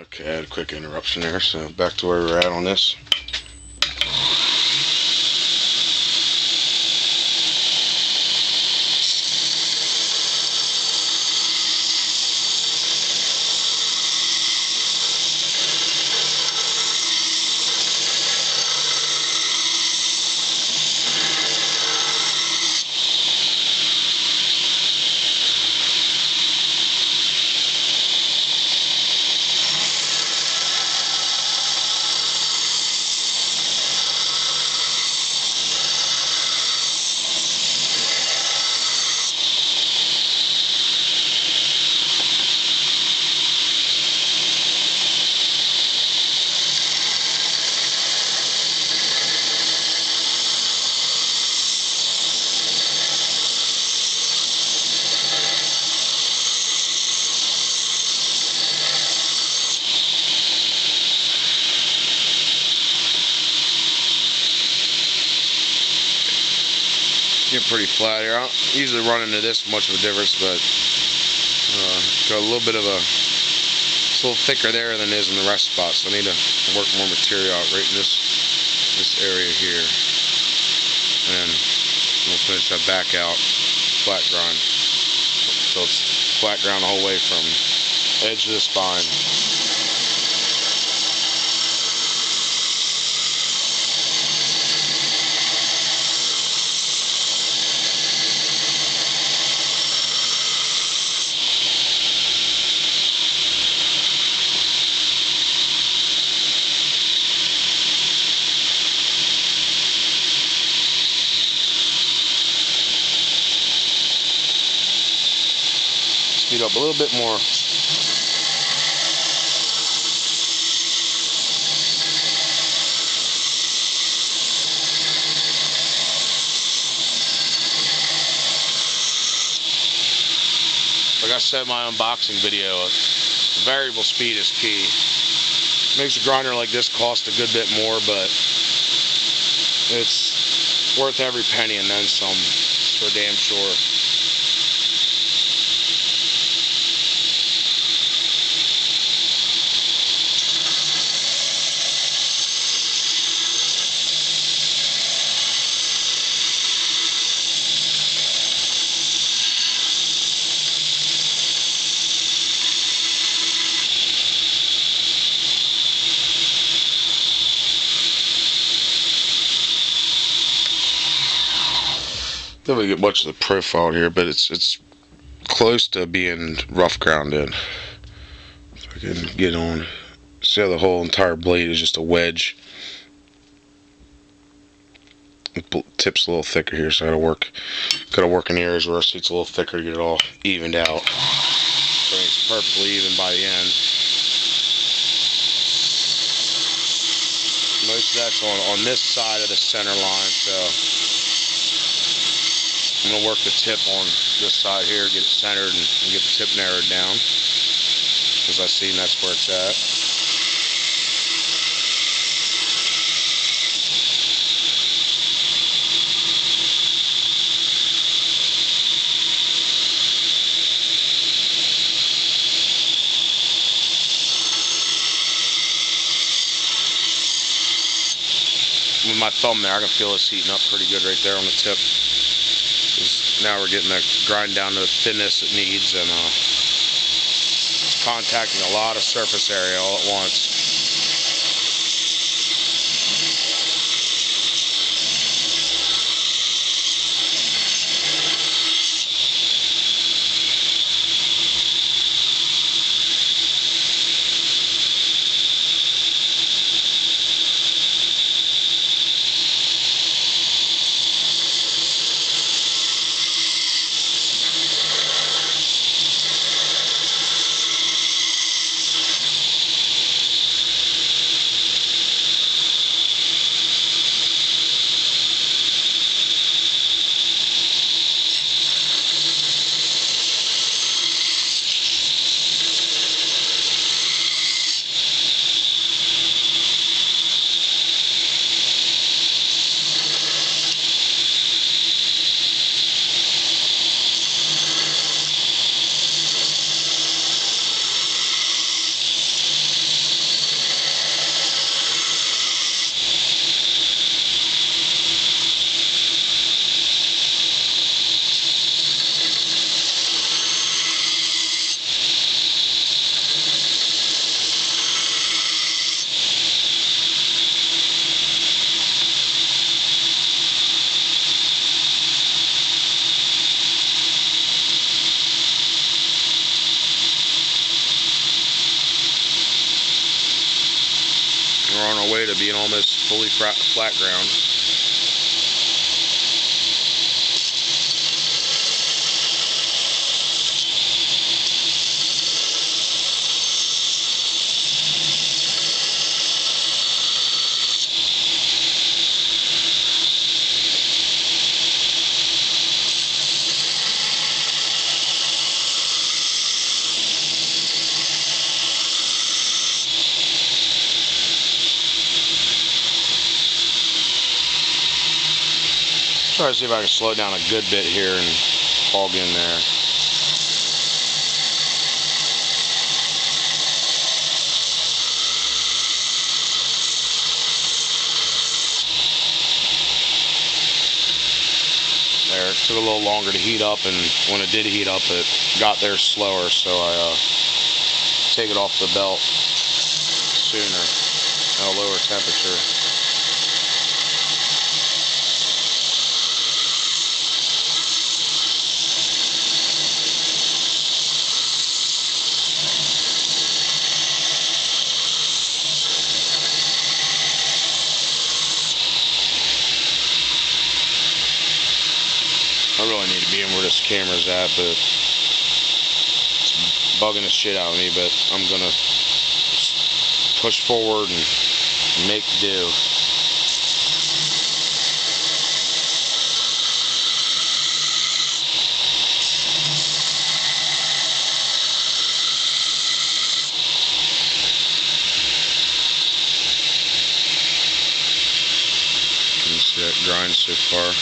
Okay, I had a quick interruption there, so back to where we're at on this. Get pretty flat here. I don't usually run into this much of a difference, but got a little bit of it's a little thicker there than it is in the rest spots. So I need to work more material out right in this area here, and we'll finish that back out flat grind. So it's flat ground the whole way from edge to the spine. Speed up a little bit more. Like I said in my unboxing video, variable speed is key. Makes a grinder like this cost a good bit more, but it's worth every penny and then some, for damn sure. Don't really get much of the profile here, but it's close to being rough ground in. If I can get on, see how the whole entire blade is just a wedge. The tip's a little thicker here, so I gotta work in the areas where I see it's a little thicker to get it all evened out. So it's perfectly even by the end. Most of that's on this side of the center line, so I'm going to work the tip on this side here, get it centered and get the tip narrowed down, because I see that's where it's at. With my thumb there, I can feel this heating up pretty good right there on the tip. Now we're getting the grind down to the thinness it needs, and contacting a lot of surface area all at once. We're on our way to being almost fully flat ground. Try to see if I can slow down a good bit here and hog in there. There, it took a little longer to heat up, and when it did heat up, it got there slower, so I take it off the belt sooner at a lower temperature. I really need to be in where this camera's at, but it's bugging the shit out of me, but I'm gonna push forward and make do. You see that grind so far.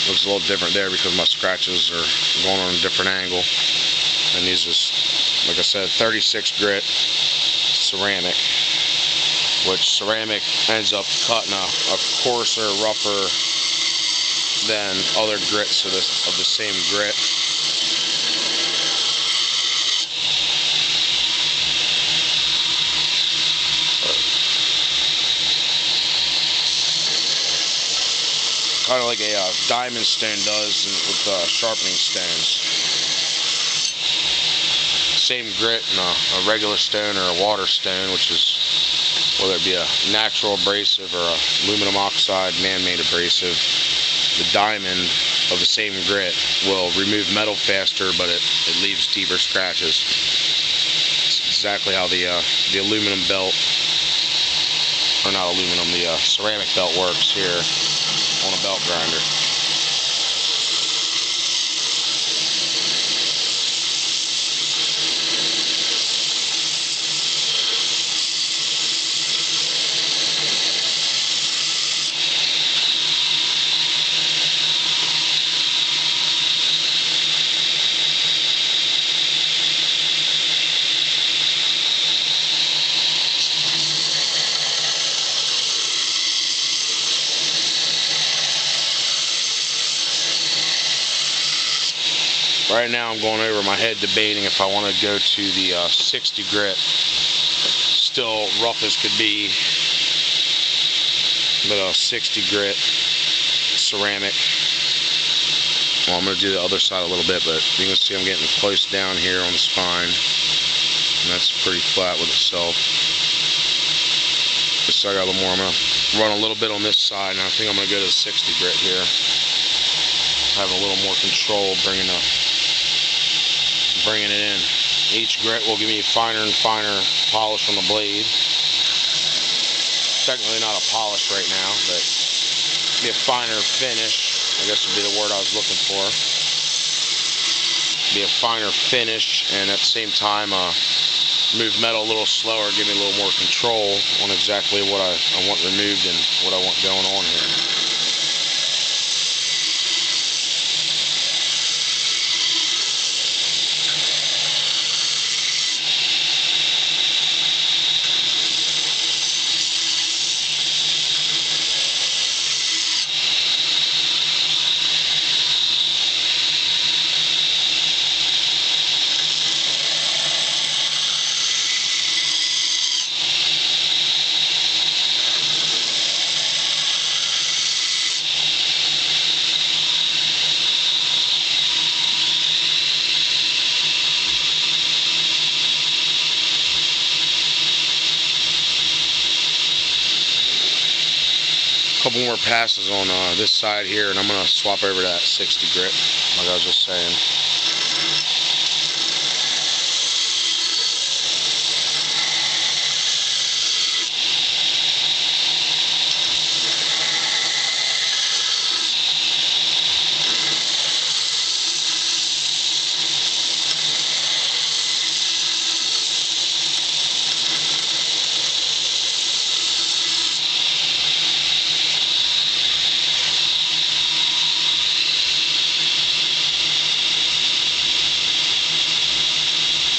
Looks a little different there because my scratches are going on a different angle. And these is, like I said, 36 grit ceramic, which ceramic ends up cutting a coarser, rougher than other grits of the same grit. Kind of like a diamond stone does with sharpening stones. Same grit in a regular stone or a water stone, which is whether it be a natural abrasive or a aluminum oxide man-made abrasive. The diamond of the same grit will remove metal faster, but it leaves deeper scratches. It's exactly how the aluminum belt, or not aluminum, the ceramic belt works here on a belt grinder. Right now I'm going over my head debating if I want to go to the 60 grit. Still rough as could be, but a 60 grit ceramic. Well, I'm going to do the other side a little bit, but you can see I'm getting close down here on the spine, and that's pretty flat with itself. Just so I got a little more. I'm going to run a little bit on this side, and I think I'm going to go to the 60 grit here. Having a little more control, bringing it in. Each grit will give me finer and finer polish on the blade. Technically not a polish right now, but be a finer finish, I guess would be the word I was looking for. Be a finer finish, and at the same time move metal a little slower, give me a little more control on exactly what I want removed and what I want going on here. couple more passes on this side here, and I'm going to swap over to that 60 grit, like I was just saying.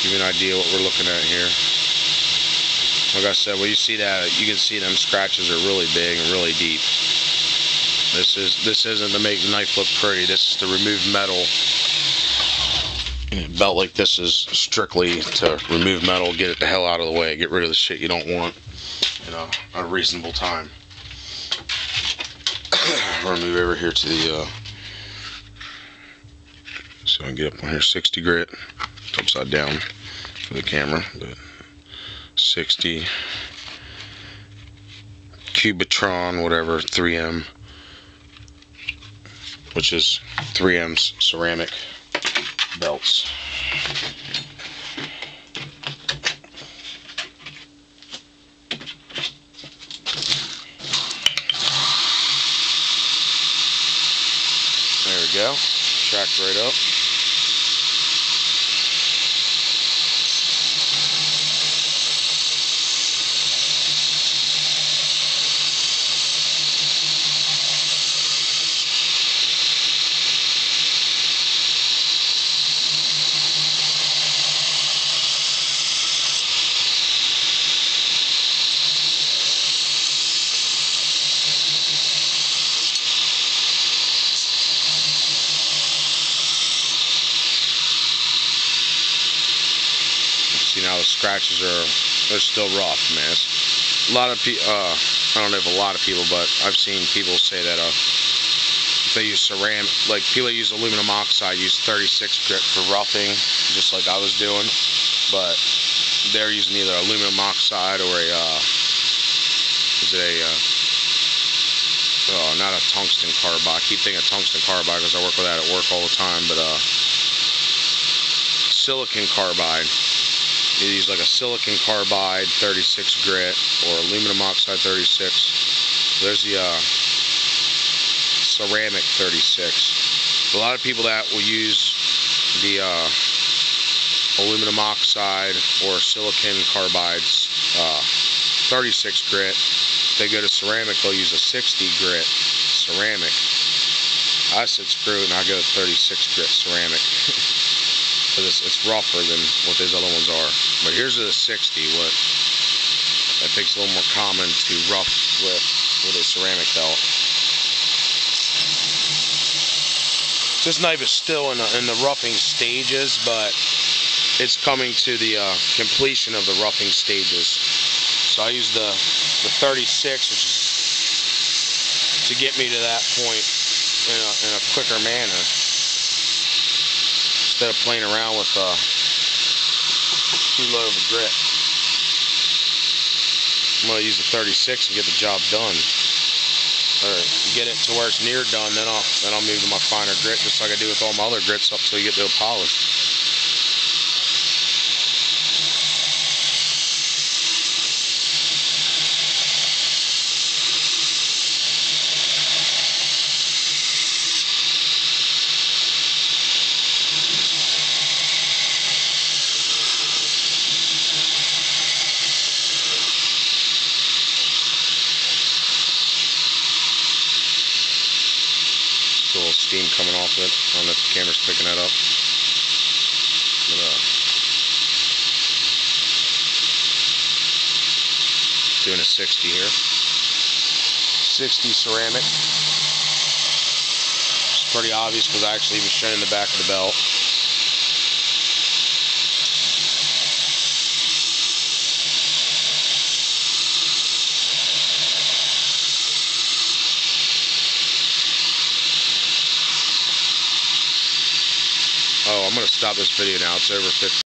Give you an idea what we're looking at here. Like I said, when you see that, you can see them scratches are really big and really deep. This isn't to make the knife look pretty. This is to remove metal. A belt like this is strictly to remove metal, get it the hell out of the way, get rid of the shit you don't want in a reasonable time. We're gonna move over here to the so I can get up on here. 60 grit. It's upside down for the camera, but 60 Cubitron, whatever, 3M, which is 3M's ceramic belts. There we go. Tracked right up. See, now the scratches they're still rough, man. It's a lot of people, I don't know if a lot of people, but I've seen people say that if they use ceramic, like people that use aluminum oxide use 36 grit for roughing, just like I was doing, but they're using either aluminum oxide or not a tungsten carbide. I keep thinking tungsten carbide because I work with that at work all the time, but silicon carbide. You use like a silicon carbide 36 grit or aluminum oxide 36. There's the ceramic 36. A lot of people that will use the aluminum oxide or silicon carbides 36 grit. If they go to ceramic, they'll use a 60 grit ceramic. I said screw it, and I go to 36 grit ceramic. Because it's rougher than what those other ones are. But here's the 60, what I think is a little more common to rough with a ceramic belt. This knife is still in the roughing stages, but it's coming to the completion of the roughing stages. So I use the 36, which is to get me to that point in a quicker manner, instead of playing around with too low of a grit. I'm going to use the 36 and get the job done. Or get it to where it's near done, then I'll move to my finer grit, just like I do with all my other grits up till you get to a polish. A little steam coming off it. I don't know if the camera's picking that up. But, doing a 60 here. 60 ceramic. It's pretty obvious because I actually even shown in the back of the belt. Oh, I'm going to stop this video now. It's over 50.